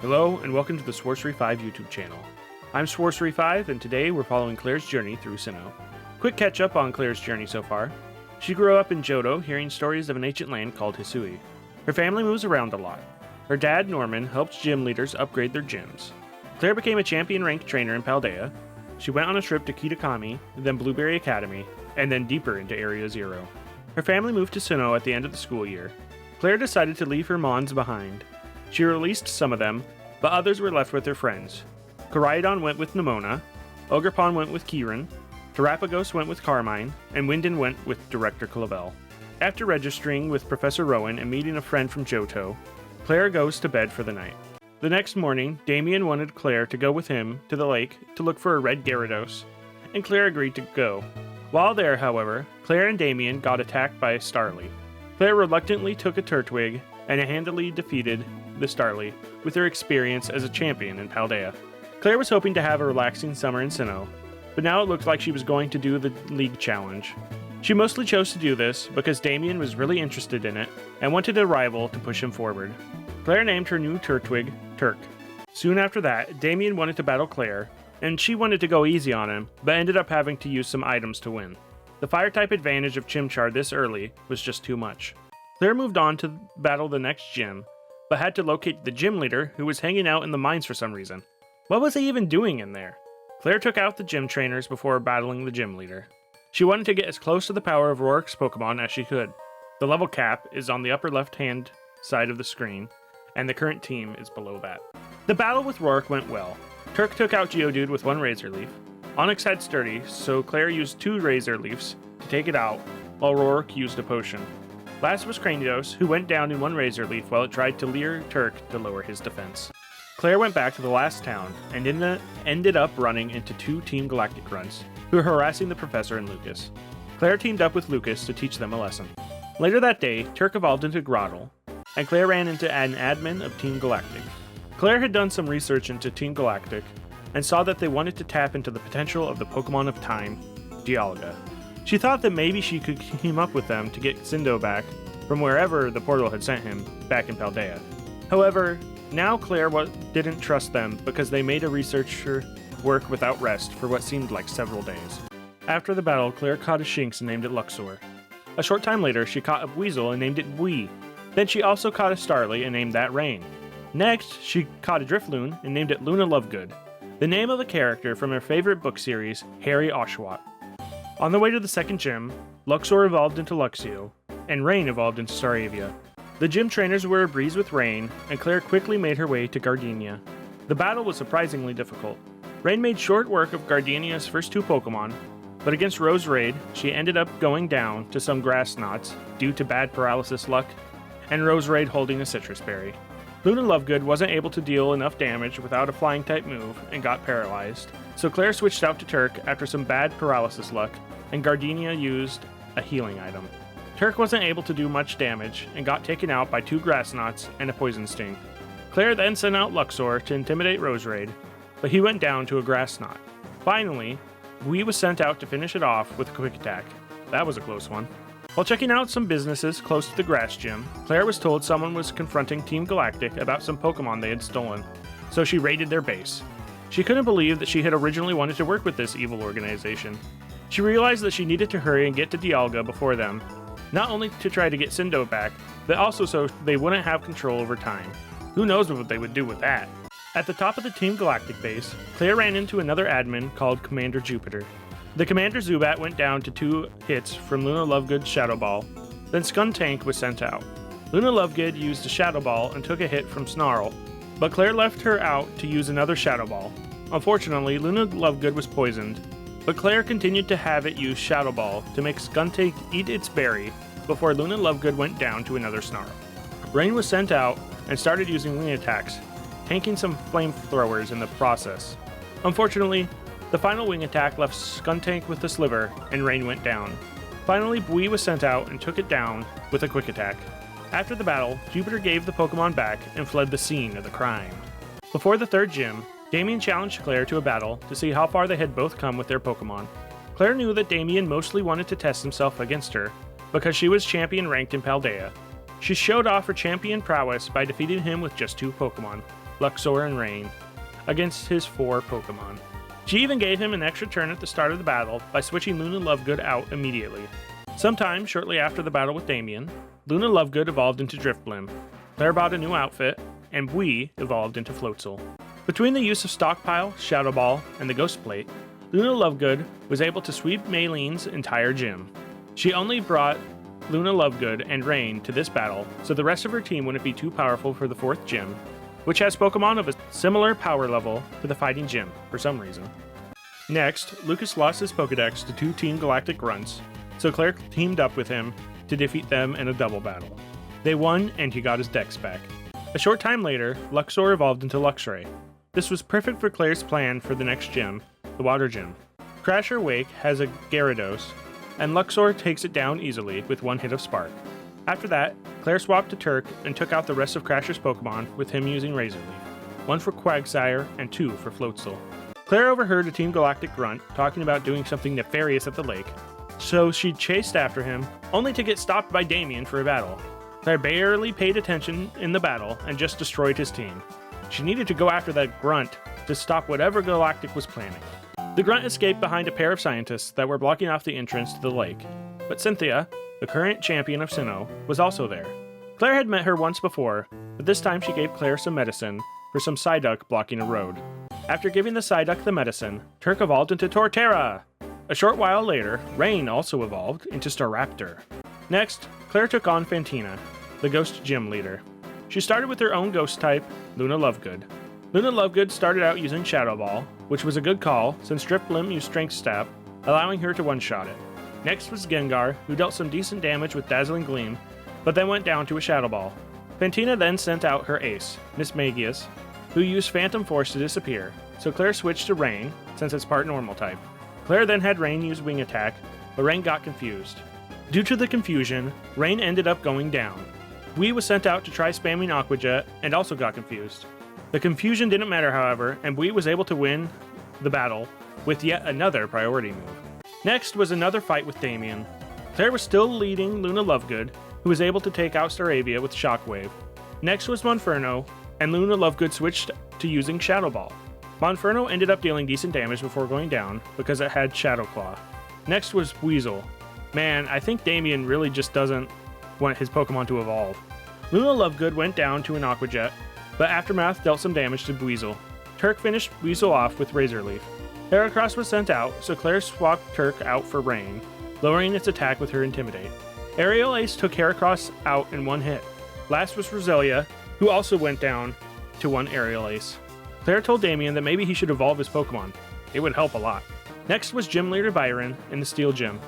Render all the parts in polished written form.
Hello, and welcome to the Sorcery5 YouTube channel. I'm Sorcery5, and today we're following Klaire's journey through Sinnoh. Quick catch up on Klaire's journey so far. She grew up in Johto, hearing stories of an ancient land called Hisui. Her family moves around a lot. Her dad, Norman, helps gym leaders upgrade their gyms. Klaire became a champion-ranked trainer in Paldea. She went on a trip to Kitakami, then Blueberry Academy, and then deeper into Area Zero. Her family moved to Sinnoh at the end of the school year. Klaire decided to leave her Mons behind. She released some of them, but others were left with their friends. Koraidon went with Nemona, Ogerpon went with Kieran, Terapagos went with Carmine, and Wyndon went with Director Clavel. After registering with Professor Rowan and meeting a friend from Johto, Klaire goes to bed for the night. The next morning, Damien wanted Klaire to go with him to the lake to look for a red Gyarados, and Klaire agreed to go. While there, however, Klaire and Damien got attacked by a Starly. Klaire reluctantly took a Turtwig and handily defeated the Starly with her experience as a champion in Paldea. Klaire was hoping to have a relaxing summer in Sinnoh, but now it looked like she was going to do the League Challenge. She mostly chose to do this because Damien was really interested in it and wanted a rival to push him forward. Klaire named her new Turtwig Turk. Soon after that, Damien wanted to battle Klaire, and she wanted to go easy on him, but ended up having to use some items to win. The Fire-type advantage of Chimchar this early was just too much. Klaire moved on to battle the next gym, but had to locate the gym leader who was hanging out in the mines for some reason. What was he even doing in there? Klaire took out the gym trainers before battling the gym leader. She wanted to get as close to the power of Roark's Pokemon as she could. The level cap is on the upper left-hand side of the screen, and the current team is below that. The battle with Roark went well. Turk took out Geodude with one Razor Leaf. Onix had Sturdy, so Klaire used two Razor Leafs to take it out, while Roark used a potion. Last was Cranidos, who went down in one Razor Leaf while it tried to lure Turk to lower his defense. Klaire went back to the last town, and ended up running into two Team Galactic grunts, who were harassing the Professor and Lucas. Klaire teamed up with Lucas to teach them a lesson. Later that day, Turk evolved into Grottle, and Klaire ran into an admin of Team Galactic. Klaire had done some research into Team Galactic, and saw that they wanted to tap into the potential of the Pokemon of Time, Dialga. She thought that maybe she could team up with them to get Cyndo back from wherever the portal had sent him, back in Paldea. However, now Klaire didn't trust them because they made a researcher work without rest for what seemed like several days. After the battle, Klaire caught a Shinx and named it Luxor. A short time later, she caught a Weasel and named it Bui. Then she also caught a Starly and named that Rain. Next, she caught a Drifloon and named it Luna Lovegood, the name of a character from her favorite book series, Harry Oshawott. On the way to the second gym, Luxor evolved into Luxio, and Rain evolved into Staravia. The gym trainers were a breeze with Rain, and Klaire quickly made her way to Gardenia. The battle was surprisingly difficult. Rain made short work of Gardenia's first two Pokemon, but against Roserade, she ended up going down to some grass knots due to bad paralysis luck, and Roserade holding a citrus berry. Luna Lovegood wasn't able to deal enough damage without a flying type move and got paralyzed, so Klaire switched out to Turk after some bad paralysis luck, and Gardenia used a healing item. Turk wasn't able to do much damage and got taken out by two grass knots and a poison sting. Klaire then sent out Luxor to intimidate Roserade, but he went down to a grass knot. Finally, Bui was sent out to finish it off with a quick attack. That was a close one. While checking out some businesses close to the grass gym, Klaire was told someone was confronting Team Galactic about some Pokemon they had stolen, so she raided their base. She couldn't believe that she had originally wanted to work with this evil organization. She realized that she needed to hurry and get to Dialga before them, not only to try to get Cyndo back, but also so they wouldn't have control over time. Who knows what they would do with that? At the top of the Team Galactic base, Klaire ran into another admin called Commander Jupiter. The Commander Zubat went down to two hits from Luna Lovegood's Shadow Ball, then Skuntank was sent out. Luna Lovegood used a Shadow Ball and took a hit from Snarl, but Klaire left her out to use another Shadow Ball. Unfortunately, Luna Lovegood was poisoned, but Klaire continued to have it use Shadow Ball to make Skuntank eat its berry before Luna Lovegood went down to another Snarl. Rain was sent out and started using wing attacks, tanking some flamethrowers in the process. Unfortunately, the final wing attack left Skuntank with the sliver, and Rain went down. Finally, Bui was sent out and took it down with a quick attack. After the battle, Jupiter gave the Pokemon back and fled the scene of the crime. Before the third gym, Damien challenged Klaire to a battle to see how far they had both come with their Pokemon. Klaire knew that Damien mostly wanted to test himself against her, because she was champion ranked in Paldea. She showed off her champion prowess by defeating him with just two Pokemon. Luxor, and Rain against his 4 Pokemon. She even gave him an extra turn at the start of the battle by switching Luna Lovegood out immediately. Sometime shortly after the battle with Damien, Luna Lovegood evolved into Drifblim, Klaire bought a new outfit, and Bui evolved into Floatzel. Between the use of Stockpile, Shadow Ball, and the Ghost Plate, Luna Lovegood was able to sweep Maylene's entire gym. She only brought Luna Lovegood and Rain to this battle, so the rest of her team wouldn't be too powerful for the 4th gym, which has Pokemon of a similar power level to the Fighting Gym for some reason. Next, Lucas lost his Pokedex to 2 Team Galactic Grunts, so Klaire teamed up with him to defeat them in a double battle. They won, and he got his Dex back. A short time later, Luxor evolved into Luxray. This was perfect for Klaire's plan for the next gym, the Water Gym. Crasher Wake has a Gyarados, and Luxor takes it down easily with 1 hit of Spark. After that, Klaire swapped to Turk and took out the rest of Crasher's Pokemon with him using Razor Leaf, 1 for Quagsire and 2 for Floatzel. Klaire overheard a Team Galactic Grunt talking about doing something nefarious at the lake, so she chased after him, only to get stopped by Damien for a battle. Klaire barely paid attention in the battle and just destroyed his team. She needed to go after that Grunt to stop whatever Galactic was planning. The Grunt escaped behind a pair of scientists that were blocking off the entrance to the lake, but Cynthia, the current champion of Sinnoh, was also there. Klaire had met her once before, but this time she gave Klaire some medicine for some Psyduck blocking a road. After giving the Psyduck the medicine, Turk evolved into Torterra! A short while later, Rain also evolved into Staraptor. Next, Klaire took on Fantina, the Ghost Gym leader. She started with her own Ghost type, Luna Lovegood. Luna Lovegood started out using Shadow Ball, which was a good call since Drifblim used Strength Step, allowing her to one-shot it. Next was Gengar, who dealt some decent damage with Dazzling Gleam, but then went down to a Shadow Ball. Fantina then sent out her ace, Miss Magius, who used Phantom Force to disappear, so Klaire switched to Rain, since it's part normal type. Klaire then had Rain use Wing Attack, but Rain got confused. Due to the confusion, Rain ended up going down. Bui was sent out to try spamming Aqua Jet, and also got confused. The confusion didn't matter, however, and Bui was able to win the battle with yet another priority move. Next was another fight with Damien. Klaire was still leading Luna Lovegood, who was able to take out Staravia with Shockwave. Next was Monferno, and Luna Lovegood switched to using Shadow Ball. Monferno ended up dealing decent damage before going down because it had Shadow Claw. Next was Weasel. Man, I think Damien really just doesn't want his Pokemon to evolve. Luna Lovegood went down to an Aqua Jet, but Aftermath dealt some damage to Weasel. Turk finished Weasel off with Razor Leaf. Heracross was sent out, so Klaire swapped Turk out for Rain, lowering its attack with her Intimidate. Aerial Ace took Heracross out in 1 hit. Last was Roselia, who also went down to 1 Aerial Ace. Klaire told Damien that maybe he should evolve his Pokemon. It would help a lot. Next was Gym Leader Byron in the Steel Gym.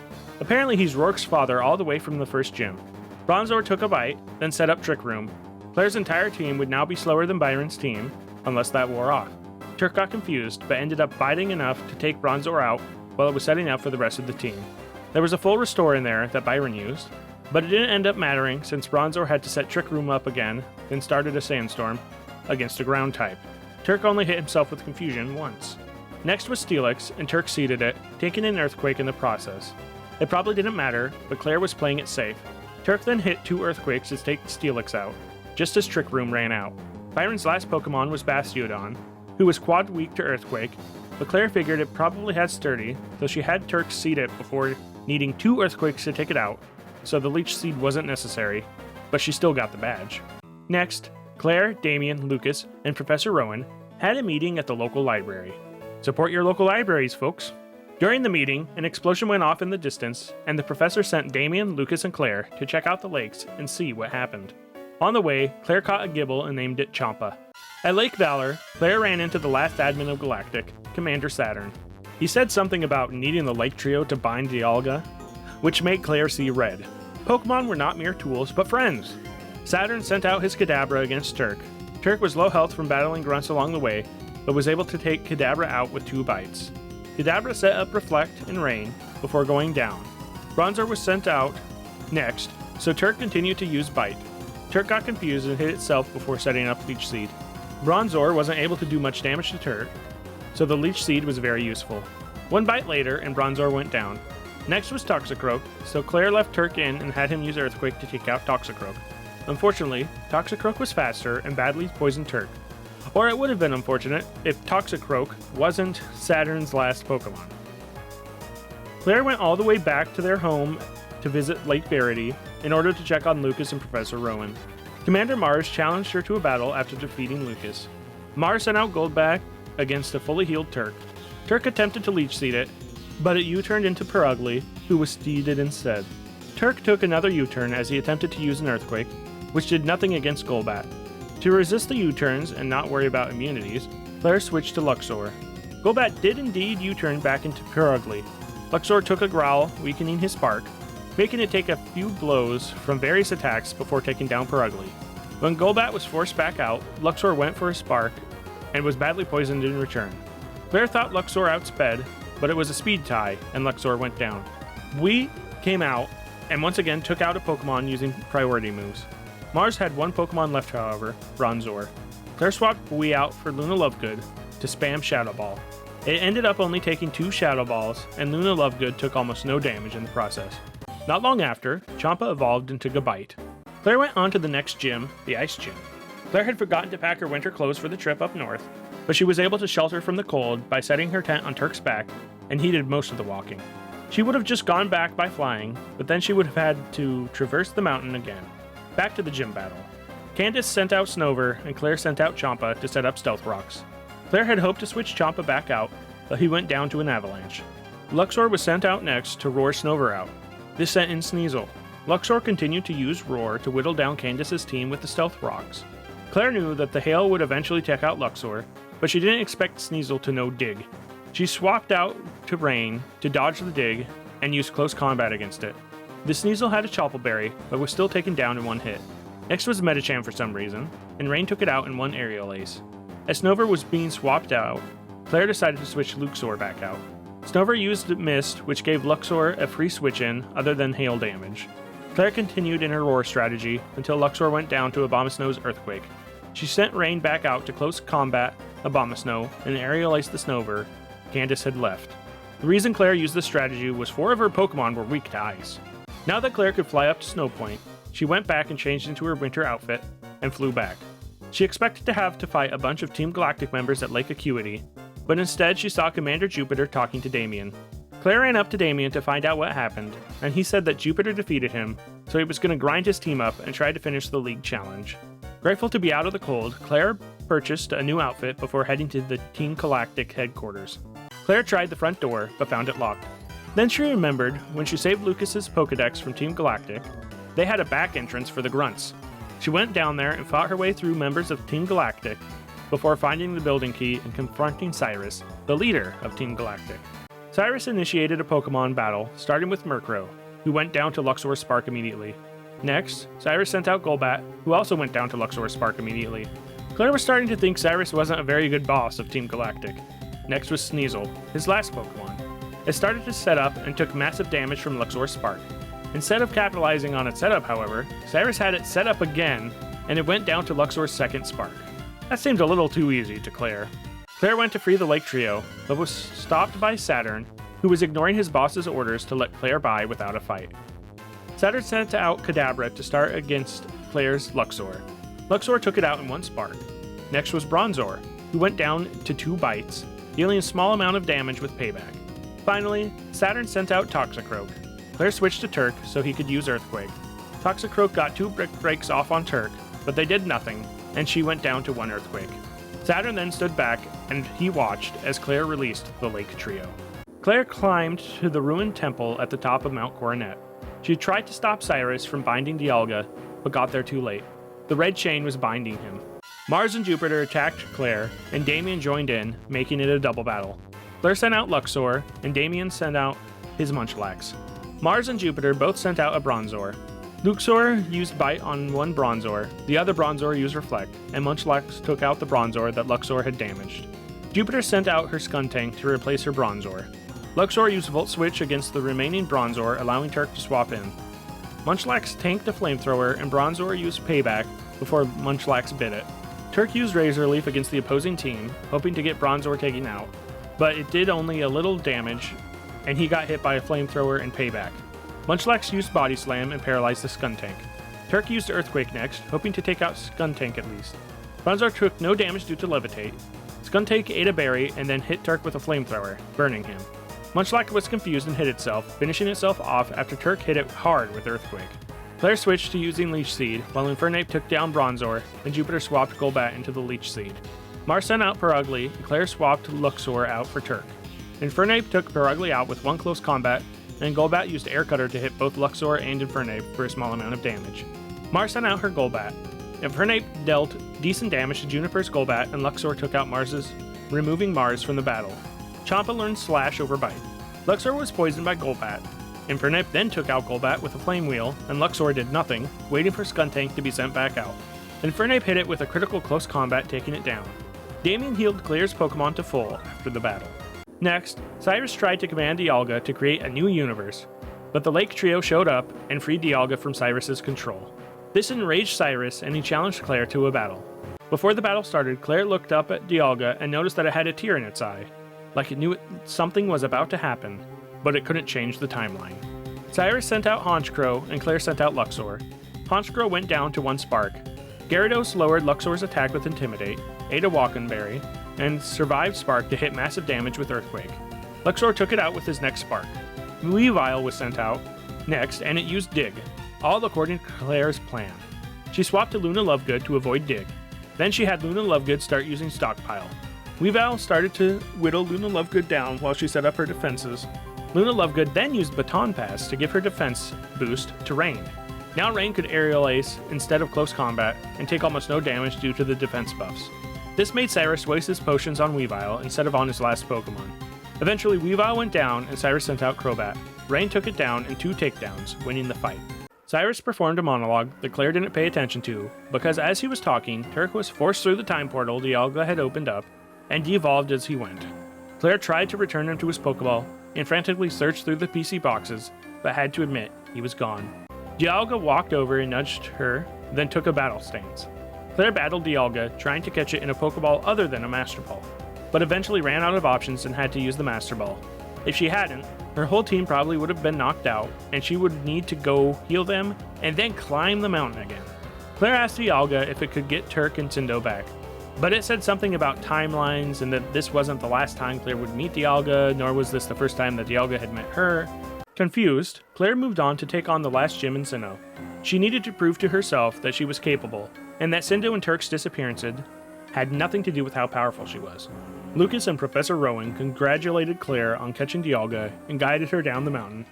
Apparently he's Rourke's father all the way from the first gym. Bronzor took a bite, then set up Trick Room. Klaire's entire team would now be slower than Byron's team, unless that wore off. Turk got confused, but ended up biting enough to take Bronzor out while it was setting up for the rest of the team. There was a full restore in there that Byron used, but it didn't end up mattering since Bronzor had to set Trick Room up again, then started a Sandstorm against a ground type. Turk only hit himself with Confusion once. Next was Steelix, and Turk seeded it, taking an Earthquake in the process. It probably didn't matter, but Klaire was playing it safe. Turk then hit 2 Earthquakes to take Steelix out, just as Trick Room ran out. Byron's last Pokemon was Bastiodon, who was quad weak to Earthquake, but Klaire figured it probably had Sturdy, so she had Turk seed it before needing 2 Earthquakes to take it out, so the Leech Seed wasn't necessary, but she still got the badge. Next, Klaire, Damien, Lucas, and Professor Rowan had a meeting at the local library. Support your local libraries, folks. During the meeting, an explosion went off in the distance, and the professor sent Damien, Lucas, and Klaire to check out the lakes and see what happened. On the way, Klaire caught a Gibble and named it Champa. At Lake Valor, Klaire ran into the last admin of Galactic, Commander Saturn. He said something about needing the Lake Trio to bind Dialga, which made Klaire see red. Pokemon were not mere tools, but friends. Saturn sent out his Kadabra against Turk. Turk was low health from battling grunts along the way, but was able to take Kadabra out with 2 bites. Kadabra set up Reflect and Rain before going down. Bronzor was sent out next, so Turk continued to use Bite. Turk got confused and hit itself before setting up Leech Seed. Bronzor wasn't able to do much damage to Turk, so the Leech Seed was very useful. 1 bite later and Bronzor went down. Next was Toxicroak, so Klaire left Turk in and had him use Earthquake to take out Toxicroak. Unfortunately, Toxicroak was faster and badly poisoned Turk. Or it would have been unfortunate if Toxicroak wasn't Saturn's last Pokemon. Klaire went all the way back to their home to visit Lake Verity in order to check on Lucas and Professor Rowan. Commander Mars challenged her to a battle after defeating Lucas. Mars sent out Golbat against a fully healed Turk. Turk attempted to Leech Seed it, but it U-turned into Perugly, who was seeded instead. Turk took another U-turn as he attempted to use an Earthquake, which did nothing against Golbat. To resist the U-turns and not worry about immunities, Klaire switched to Luxor. Golbat did indeed U-turn back into Perugly. Luxor took a growl, weakening his spark, making it take a few blows from various attacks before taking down Perugly. When Golbat was forced back out, Luxor went for a spark and was badly poisoned in return. Klaire thought Luxor outsped, but it was a speed tie and Luxor went down. We came out and once again took out a Pokemon using priority moves. Mars had one Pokemon left, however, Bronzor. Klaire swapped Wii out for Luna Lovegood to spam Shadow Ball. It ended up only taking 2 Shadow Balls, and Luna Lovegood took almost no damage in the process. Not long after, Champa evolved into Gabite. Klaire went on to the next gym, the Ice Gym. Klaire had forgotten to pack her winter clothes for the trip up north, but she was able to shelter from the cold by setting her tent on Turk's back and heated most of the walking. She would have just gone back by flying, but then she would have had to traverse the mountain again. Back to the gym battle. Candace sent out Snover, and Klaire sent out Champa to set up Stealth Rocks. Klaire had hoped to switch Champa back out, but he went down to an Avalanche. Luxor was sent out next to roar Snover out. This sent in Sneasel. Luxor continued to use Roar to whittle down Candace's team with the Stealth Rocks. Klaire knew that the Hail would eventually take out Luxor, but she didn't expect Sneasel to know Dig. She swapped out to Rain to dodge the Dig and used close combat against it. The Sneasel had a Chople Berry, but was still taken down in one hit. Next was Medicham for some reason, and Rain took it out in one Aerial Ace. As Snover was being swapped out, Klaire decided to switch Luxor back out. Snover used Mist, which gave Luxor a free switch-in other than hail damage. Klaire continued in her Roar strategy until Luxor went down to Abomasnow's Earthquake. She sent Rain back out to close combat Abomasnow and Aerial Ace the Snover Candace had left. The reason Klaire used this strategy was 4 of her Pokemon were weak to ice. Now that Klaire could fly up to Snow Point, she went back and changed into her winter outfit and flew back. She expected to have to fight a bunch of Team Galactic members at Lake Acuity, but instead she saw Commander Jupiter talking to Damien. Klaire ran up to Damien to find out what happened, and he said that Jupiter defeated him, so he was going to grind his team up and try to finish the league challenge. Grateful to be out of the cold, Klaire purchased a new outfit before heading to the Team Galactic headquarters. Klaire tried the front door, but found it locked. Then she remembered when she saved Lucas's Pokedex from Team Galactic, they had a back entrance for the Grunts. She went down there and fought her way through members of Team Galactic before finding the building key and confronting Cyrus, the leader of Team Galactic. Cyrus initiated a Pokemon battle, starting with Murkrow, who went down to Luxor's Spark immediately. Next, Cyrus sent out Golbat, who also went down to Luxor's Spark immediately. Klaire was starting to think Cyrus wasn't a very good boss of Team Galactic. Next was Sneasel, his last Pokemon. It started to set up and took massive damage from Luxor's Spark. Instead of capitalizing on its setup, however, Cyrus had it set up again, and it went down to Luxor's second Spark. That seemed a little too easy to Klaire. Klaire went to free the Lake Trio, but was stopped by Saturn, who was ignoring his boss's orders to let Klaire by without a fight. Saturn sent out Kadabra to start against Klaire's Luxor. Luxor took it out in one Spark. Next was Bronzor, who went down to 2 bites, dealing a small amount of damage with payback. Finally, Saturn sent out Toxicroak. Klaire switched to Turk so he could use Earthquake. Toxicroak got 2 Brick Breaks off on Turk, but they did nothing, and she went down to 1 Earthquake. Saturn then stood back, and he watched as Klaire released the Lake Trio. Klaire climbed to the ruined temple at the top of Mount Coronet. She tried to stop Cyrus from binding Dialga, but got there too late. The red chain was binding him. Mars and Jupiter attacked Klaire, and Damien joined in, making it a double battle. Klaire sent out Luxor, and Damien sent out his Munchlax. Mars and Jupiter both sent out a Bronzor. Luxor used Bite on one Bronzor, the other Bronzor used Reflect, and Munchlax took out the Bronzor that Luxor had damaged. Jupiter sent out her Skuntank to replace her Bronzor. Luxor used Volt Switch against the remaining Bronzor, allowing Turk to swap in. Munchlax tanked a Flamethrower, and Bronzor used Payback before Munchlax bit it. Turk used Razor Leaf against the opposing team, hoping to get Bronzor taken out, but it did only a little damage, and he got hit by a Flamethrower and Payback. Munchlax used Body Slam and paralyzed the Skuntank. Turk used Earthquake next, hoping to take out Skuntank at least. Bronzor took no damage due to levitate. Skuntank ate a berry and then hit Turk with a flamethrower, burning him. Munchlax was confused and hit itself, finishing itself off after Turk hit it hard with Earthquake. Klaire switched to using Leech Seed, while Infernape took down Bronzor, and Jupiter swapped Golbat into the Leech Seed. Mars sent out Perugly, and Klaire swapped Luxor out for Turk. Infernape took Perugly out with one close combat, and Golbat used Air Cutter to hit both Luxor and Infernape for a small amount of damage. Mars sent out her Golbat. Infernape dealt decent damage to Juniper's Golbat, and Luxor took out Mars's, removing Mars from the battle. Champa learned Slash over Bite. Luxor was poisoned by Golbat. Infernape then took out Golbat with a Flame Wheel, and Luxor did nothing, waiting for Skuntank to be sent back out. Infernape hit it with a critical close combat, taking it down. Damien healed Klaire's Pokemon to full after the battle. Next, Cyrus tried to command Dialga to create a new universe, but the Lake Trio showed up and freed Dialga from Cyrus's control. This enraged Cyrus, and he challenged Klaire to a battle. Before the battle started, Klaire looked up at Dialga and noticed that it had a tear in its eye, like it knew something was about to happen, but it couldn't change the timeline. Cyrus sent out Honchkrow, and Klaire sent out Luxor. Honchkrow went down to 1 spark. Gyarados lowered Luxor's attack with Intimidate, ate a Walken Berry, and survived Spark to hit massive damage with Earthquake. Luxor took it out with his next Spark. Weavile was sent out next, and it used Dig, all according to Klaire's plan. She swapped to Luna Lovegood to avoid Dig. Then she had Luna Lovegood start using Stockpile. Weavile started to whittle Luna Lovegood down while she set up her defenses. Luna Lovegood then used Baton Pass to give her defense boost to Rain. Now Rain could Aerial Ace instead of close combat and take almost no damage due to the defense buffs. This made Cyrus waste his potions on Weavile instead of on his last Pokemon. Eventually Weavile went down and Cyrus sent out Crobat. Rain took it down in 2 takedowns, winning the fight. Cyrus performed a monologue that Klaire didn't pay attention to, because as he was talking, Turk was forced through the time portal Dialga had opened up, and de-evolved as he went. Klaire tried to return him to his Pokeball, and frantically searched through the PC boxes, but had to admit he was gone. Dialga walked over and nudged her, then took a battle stance. Klaire battled Dialga, trying to catch it in a Pokeball other than a Master Ball, but eventually ran out of options and had to use the Master Ball. If she hadn't, her whole team probably would have been knocked out, and she would need to go heal them and then climb the mountain again. Klaire asked Dialga if it could get Turk and Cyndo back, but it said something about timelines and that this wasn't the last time Klaire would meet Dialga, nor was this the first time that Dialga had met her. Confused, Klaire moved on to take on the last gym in Sinnoh. She needed to prove to herself that she was capable, and that Cyndo and Turk's disappearance had nothing to do with how powerful she was. Lucas and Professor Rowan congratulated Klaire on catching Dialga and guided her down the mountain,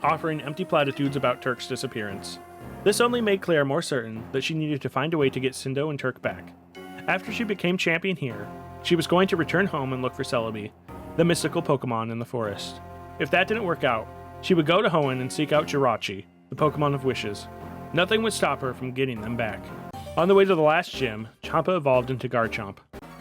offering empty platitudes about Turk's disappearance. This only made Klaire more certain that she needed to find a way to get Cyndo and Turk back. After she became champion here, she was going to return home and look for Celebi, the mystical Pokemon in the forest. If that didn't work out, she would go to Hoenn and seek out Jirachi, the Pokemon of Wishes. Nothing would stop her from getting them back. On the way to the last gym, Champa evolved into Garchomp.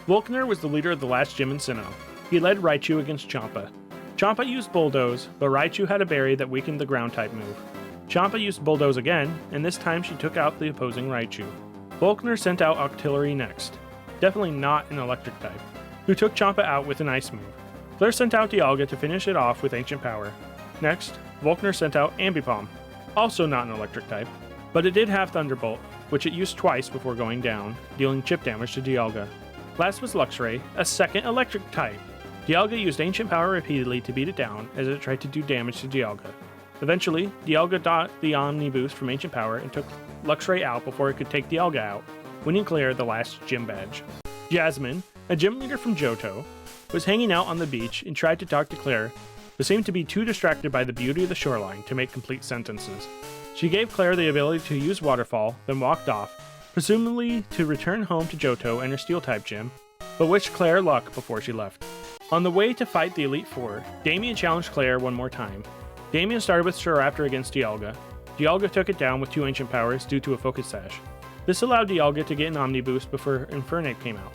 Volkner was the leader of the last gym in Sinnoh. He led Raichu against Champa. Champa used Bulldoze, but Raichu had a berry that weakened the ground-type move. Champa used Bulldoze again, and this time she took out the opposing Raichu. Volkner sent out Octillery next, definitely not an electric type, who took Champa out with an ice move. Klaire sent out Dialga to finish it off with Ancient Power. Next, Volkner sent out Ambipom, also not an electric type, but it did have Thunderbolt, which it used twice before going down, dealing chip damage to Dialga. Last was Luxray, a second electric type. Dialga used Ancient Power repeatedly to beat it down as it tried to do damage to Dialga. Eventually, Dialga got the Omni boost from Ancient Power and took Luxray out before it could take Dialga out, winning Klaire the last gym badge. Jasmine, a gym leader from Johto, was hanging out on the beach and tried to talk to Klaire, but seemed to be too distracted by the beauty of the shoreline to make complete sentences. She gave Klaire the ability to use Waterfall, then walked off, presumably to return home to Johto and her Steel-type gym, but wished Klaire luck before she left. On the way to fight the Elite Four, Damien challenged Klaire one more time. Damien started with Staraptor against Dialga. Dialga took it down with 2 Ancient Powers due to a Focus Sash. This allowed Dialga to get an Omni boost before Infernape came out.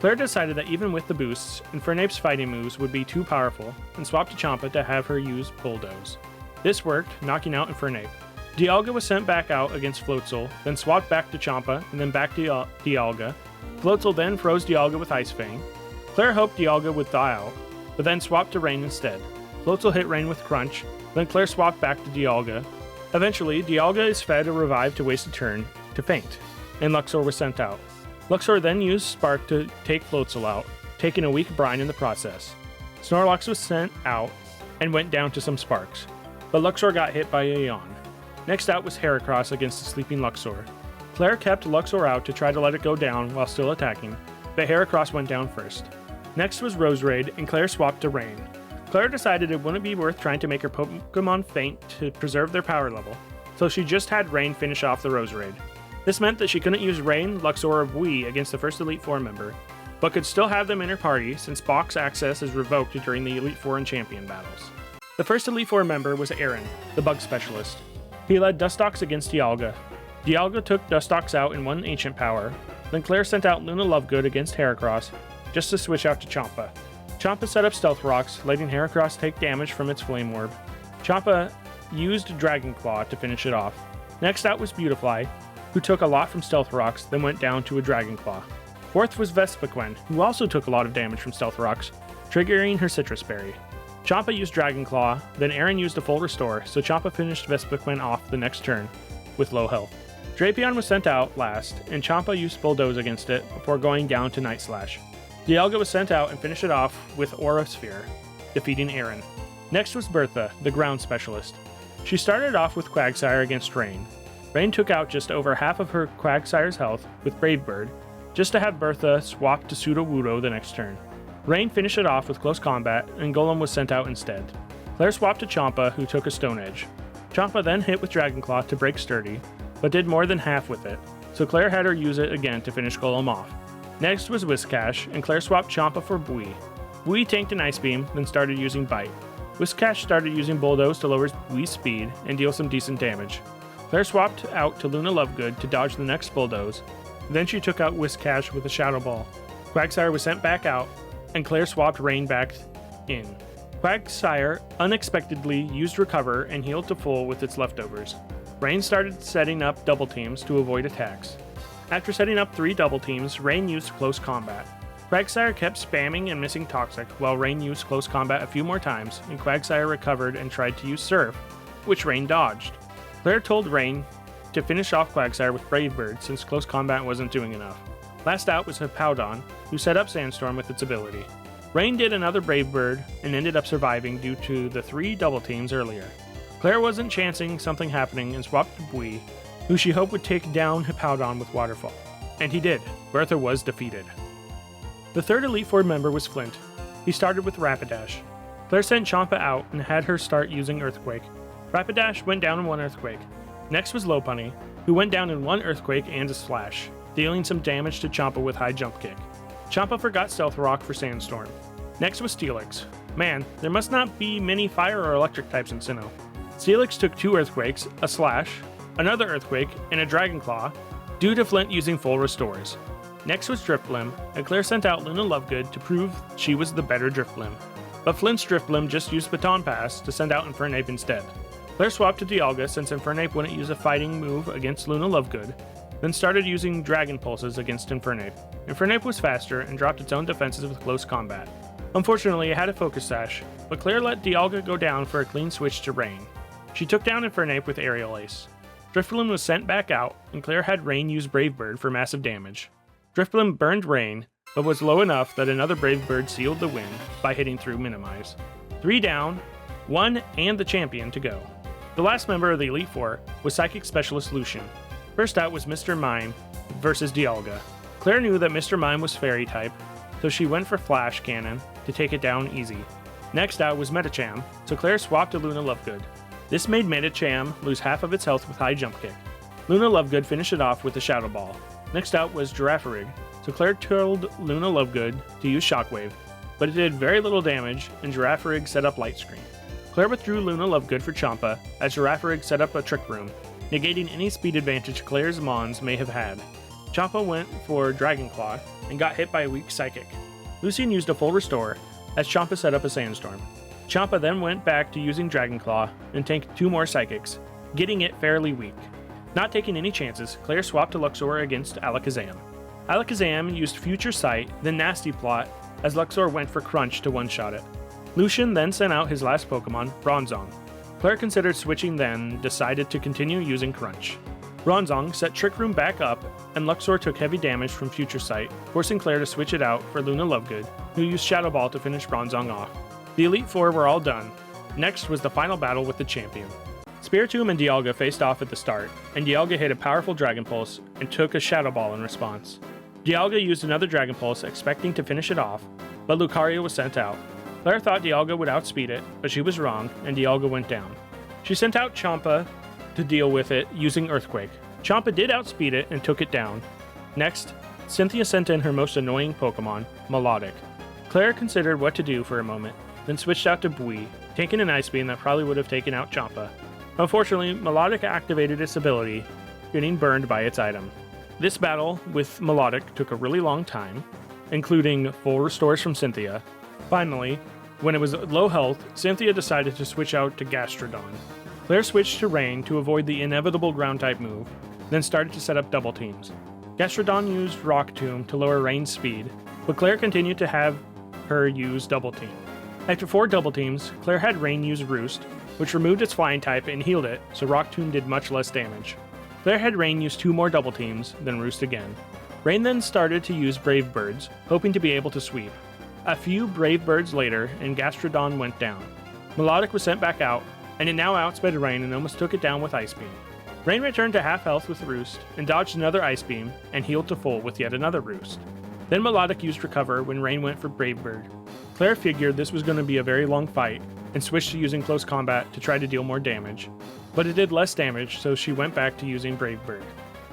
Klaire decided that even with the boosts, Infernape's fighting moves would be too powerful, and swapped to Champa to have her use Bulldoze. This worked, knocking out Infernape. Dialga was sent back out against Floatzel, then swapped back to Champa, and then back to Dialga. Floatzel then froze Dialga with Ice Fang. Klaire hoped Dialga would thaw out, but then swapped to Rain instead. Floatzel hit Rain with Crunch, then Klaire swapped back to Dialga. Eventually, Dialga is fed a revive to waste a turn, to faint, and Luxor was sent out. Luxor then used Spark to take Floatzel out, taking a weak Brine in the process. Snorlax was sent out and went down to some Sparks, but Luxor got hit by a Yawn. Next out was Heracross against the sleeping Luxor. Klaire kept Luxor out to try to let it go down while still attacking, but Heracross went down first. Next was Roserade, and Klaire swapped to Rain. Klaire decided it wouldn't be worth trying to make her Pokemon faint to preserve their power level, so she just had Rain finish off the Roserade. This meant that she couldn't use Rain, Luxor, or Bui against the first Elite Four member, but could still have them in her party since box access is revoked during the Elite Four and Champion battles. The first Elite Four member was Aaron, the Bug Specialist. He led Dustox against Dialga. Dialga took Dustox out in one Ancient Power, then Klaire sent out Luna Lovegood against Heracross, just to switch out to Champa. Champa set up Stealth Rocks, letting Heracross take damage from its Flame Orb. Champa used Dragon Claw to finish it off. Next out was Beautifly, who took a lot from Stealth Rocks, then went down to a Dragon Claw. Fourth was Vespiquen, who also took a lot of damage from Stealth Rocks, triggering her Citrus Berry. Champa used Dragon Claw, then Aaron used a full restore, so Champa finished Vespiquen off the next turn with low health. Drapion was sent out last, and Champa used Bulldoze against it before going down to Night Slash. Dialga was sent out and finished it off with Aura Sphere, defeating Aaron. Next was Bertha, the Ground Specialist. She started off with Quagsire against Rain. Rain took out just over half of her Quagsire's health with Brave Bird, just to have Bertha swap to Sudowoodo the next turn. Rain finished it off with Close Combat, and Golem was sent out instead. Klaire swapped to Champa, who took a Stone Edge. Champa then hit with Dragon Claw to break Sturdy, but did more than half with it, so Klaire had her use it again to finish Golem off. Next was Whiscash, and Klaire swapped Champa for Bui. Bui tanked an Ice Beam, then started using Bite. Whiscash started using Bulldoze to lower Bui's speed and deal some decent damage. Klaire swapped out to Luna Lovegood to dodge the next Bulldoze. Then she took out Whiscash with a Shadow Ball. Quagsire was sent back out, and Klaire swapped Rain back in. Quagsire unexpectedly used Recover and healed to full with its leftovers. Rain started setting up double teams to avoid attacks. After setting up 3 double teams, Rain used Close Combat. Quagsire kept spamming and missing Toxic, while Rain used Close Combat a few more times, and Quagsire recovered and tried to use Surf, which Rain dodged. Klaire told Rain to finish off Quagsire with Brave Bird since Close Combat wasn't doing enough. Last out was Hippowdon, who set up Sandstorm with its ability. Rain did another Brave Bird and ended up surviving due to the 3 double teams earlier. Klaire wasn't chancing something happening and swapped to Bui, who she hoped would take down Hippowdon with Waterfall. And he did. Bertha was defeated. The third Elite Four member was Flint. He started with Rapidash. Klaire sent Champa out and had her start using Earthquake. Rapidash went down in 1 Earthquake. Next was Lopunny, who went down in 1 Earthquake and a Slash, dealing some damage to Champa with High Jump Kick. Champa forgot Stealth Rock for Sandstorm. Next was Steelix. Man, there must not be many fire or electric types in Sinnoh. Steelix took 2 Earthquakes, a Slash, another Earthquake, and a Dragon Claw, due to Flint using full restores. Next was Drifblim, and Klaire sent out Luna Lovegood to prove she was the better Drifblim. But Flint's Drifblim just used Baton Pass to send out Infernape instead. Klaire swapped to Dialga since Infernape wouldn't use a fighting move against Luna Lovegood, then started using Dragon Pulses against Infernape. Infernape was faster and dropped its own defenses with Close Combat. Unfortunately, it had a Focus Sash, but Klaire let Dialga go down for a clean switch to Rain. She took down Infernape with Aerial Ace. Drifblim was sent back out, and Klaire had Rain use Brave Bird for massive damage. Drifblim burned Rain, but was low enough that another Brave Bird sealed the win by hitting through Minimize. 3 down, 1 and the champion to go. The last member of the Elite Four was Psychic Specialist Lucian. First out was Mr. Mime versus Dialga. Klaire knew that Mr. Mime was Fairy type, so she went for Flash Cannon to take it down easy. Next out was Metacham, so Klaire swapped to Luna Lovegood. This made Metacham lose half of its health with High Jump Kick. Luna Lovegood finished it off with a Shadow Ball. Next out was Girafarig, so Klaire told Luna Lovegood to use Shockwave, but it did very little damage, and Girafarig set up Light Screen. Klaire withdrew Luna Lovegood for Champa, as Girafarig set up a Trick Room, negating any speed advantage Klaire's Mons may have had. Champa went for Dragon Claw, and got hit by a weak Psychic. Lucian used a full restore, as Champa set up a Sandstorm. Champa then went back to using Dragon Claw, and tanked 2 more Psychics, getting it fairly weak. Not taking any chances, Klaire swapped to Luxor against Alakazam. Alakazam used Future Sight, then Nasty Plot, as Luxor went for Crunch to one-shot it. Lucian then sent out his last Pokemon, Bronzong. Klaire considered switching then decided to continue using Crunch. Bronzong set Trick Room back up and Luxor took heavy damage from Future Sight, forcing Klaire to switch it out for Luna Lovegood, who used Shadow Ball to finish Bronzong off. The Elite Four were all done. Next was the final battle with the champion. Spiritomb and Dialga faced off at the start, and Dialga hit a powerful Dragon Pulse and took a Shadow Ball in response. Dialga used another Dragon Pulse, expecting to finish it off, but Lucario was sent out. Klaire thought Dialga would outspeed it, but she was wrong, and Dialga went down. She sent out Champa to deal with it using Earthquake. Champa did outspeed it and took it down. Next, Cynthia sent in her most annoying Pokemon, Melodic. Klaire considered what to do for a moment, then switched out to Bui, taking an Ice Beam that probably would have taken out Champa. Unfortunately, Melodic activated its ability, getting burned by its item. This battle with Melodic took a really long time, including full restores from Cynthia. Finally, when it was low health, Cynthia decided to switch out to Gastrodon. Klaire switched to Rain to avoid the inevitable Ground-type move, then started to set up double teams. Gastrodon used Rock Tomb to lower Rain's speed, but Klaire continued to have her use Double Team. After 4 double teams, Klaire had Rain use Roost, which removed its flying type and healed it, so Rock Tomb did much less damage. Klaire had Rain use 2 more double teams, then Roost again. Rain then started to use Brave Birds, hoping to be able to sweep. A few Brave Birds later, and Gastrodon went down. Melodic was sent back out, and it now outsped Rain and almost took it down with Ice Beam. Rain returned to half health with Roost, and dodged another Ice Beam, and healed to full with yet another Roost. Then Melodic used Recover when Rain went for Brave Bird. Klaire figured this was going to be a very long fight, and switched to using Close Combat to try to deal more damage, but it did less damage, so she went back to using Brave Bird.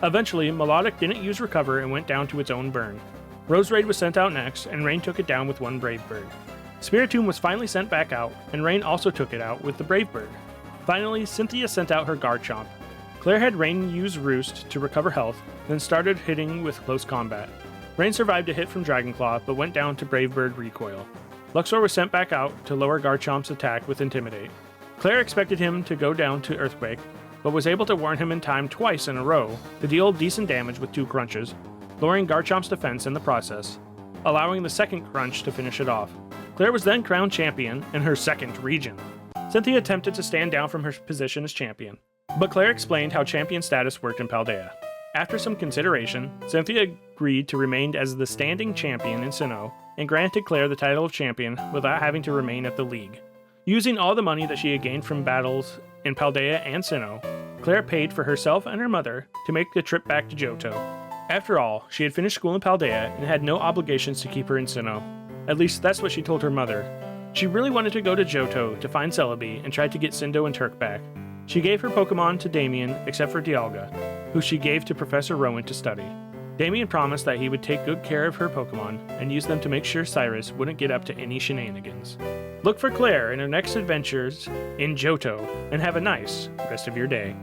Eventually, Melodic didn't use Recover and went down to its own burn. Roserade was sent out next, and Rain took it down with 1 Brave Bird. Spiritomb was finally sent back out, and Rain also took it out with the Brave Bird. Finally, Cynthia sent out her Garchomp. Klaire had Rain use Roost to recover health, then started hitting with Close Combat. Rain survived a hit from Dragon Claw, but went down to Brave Bird Recoil. Luxor was sent back out to lower Garchomp's attack with Intimidate. Klaire expected him to go down to Earthquake, but was able to warn him in time twice in a row to deal decent damage with 2 crunches, lowering Garchomp's defense in the process, allowing the second crunch to finish it off. Klaire was then crowned champion in her second region. Cynthia attempted to stand down from her position as champion, but Klaire explained how champion status worked in Paldea. After some consideration, Cynthia agreed to remain as the standing champion in Sinnoh, and granted Klaire the title of champion without having to remain at the league. Using all the money that she had gained from battles in Paldea and Sinnoh, Klaire paid for herself and her mother to make the trip back to Johto. After all, she had finished school in Paldea and had no obligations to keep her in Sinnoh. At least that's what she told her mother. She really wanted to go to Johto to find Celebi and tried to get Cyndo and Turk back. She gave her Pokemon to Damien except for Dialga, who she gave to Professor Rowan to study. Damien promised that he would take good care of her Pokemon and use them to make sure Cyrus wouldn't get up to any shenanigans. Look for Klaire in her next adventures in Johto, and have a nice rest of your day.